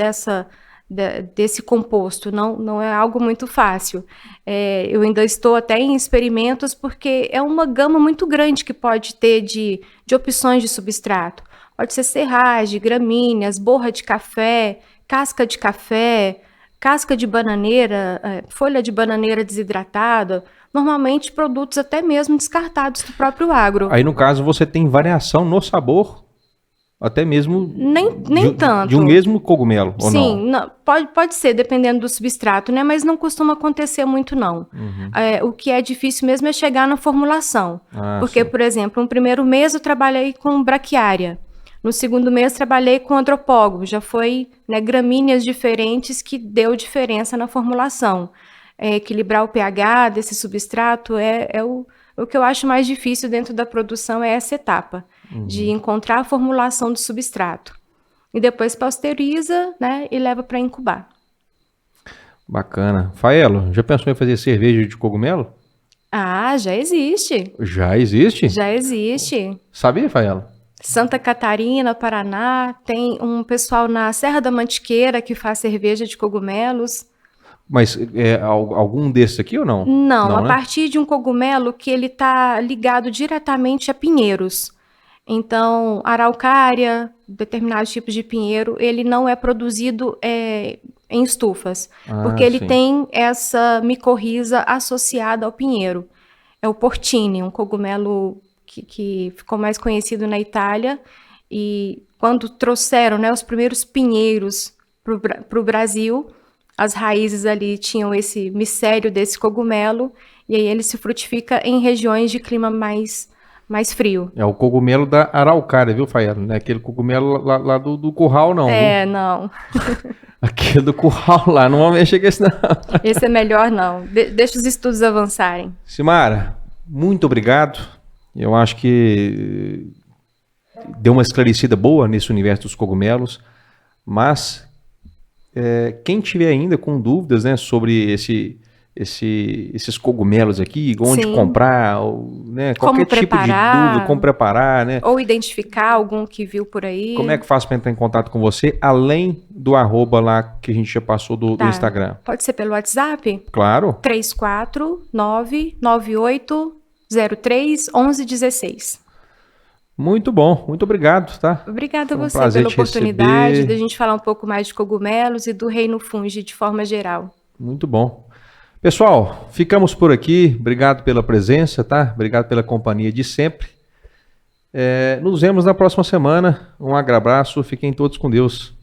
desse composto. Não é algo muito fácil. Eu ainda estou até em experimentos porque é uma gama muito grande que pode ter de opções de substrato. Pode ser serragem, gramíneas, borra de café, casca de café, casca de bananeira, folha de bananeira desidratada, normalmente produtos até mesmo descartados do próprio agro. Aí, no caso, você tem variação no sabor, até mesmo nem tanto. De um mesmo cogumelo, ou não? Sim, pode ser, dependendo do substrato, né? Mas não costuma acontecer muito, não. O que é difícil mesmo é chegar na formulação. Porque, por exemplo, no primeiro mês eu trabalhei com braquiária. No segundo mês, trabalhei com andropógo, já foi gramíneas diferentes que deu diferença na formulação. Equilibrar o pH desse substrato o que eu acho mais difícil dentro da produção é essa etapa, de encontrar a formulação do substrato. E depois pasteuriza, né, e leva para incubar. Bacana. Faelo, já pensou em fazer cerveja de cogumelo? Já existe. Já existe? Já existe. Sabia, Faelo? Santa Catarina, Paraná, tem um pessoal na Serra da Mantiqueira que faz cerveja de cogumelos. Mas algum desses aqui ou não? Não, a partir de um cogumelo que ele está ligado diretamente a pinheiros. Então, araucária, determinados tipos de pinheiro, ele não é produzido em estufas, porque ele tem essa micorriza associada ao pinheiro. É o porcini, um cogumelo que ficou mais conhecido na Itália, e quando trouxeram os primeiros pinheiros para o Brasil, as raízes ali tinham esse micélio desse cogumelo, e aí ele se frutifica em regiões de clima mais frio. É o cogumelo da araucária, viu, Faelo? Não é aquele cogumelo lá do curral, não. Não. Aquele do curral lá, não vamos mexer com esse, não. Esse é melhor, não. Deixa os estudos avançarem. Simara, muito obrigado. Eu acho que deu uma esclarecida boa nesse universo dos cogumelos, mas quem tiver ainda com dúvidas, né, sobre esses cogumelos aqui, onde comprar, qualquer tipo de dúvida, como preparar, né? Ou identificar algum que viu por aí. Como é que faz para entrar em contato com você, além do arroba lá que a gente já passou do Instagram? Pode ser pelo WhatsApp? Claro. 349-9803-1116. Muito bom, muito obrigado, tá? Obrigada a Foi um você prazer pela te oportunidade receber. de a gente falar um pouco mais de cogumelos e do reino fungi de forma geral. Muito bom. Pessoal, ficamos por aqui. Obrigado pela presença, tá? Obrigado pela companhia de sempre. Nos vemos na próxima semana. Um abraço, fiquem todos com Deus.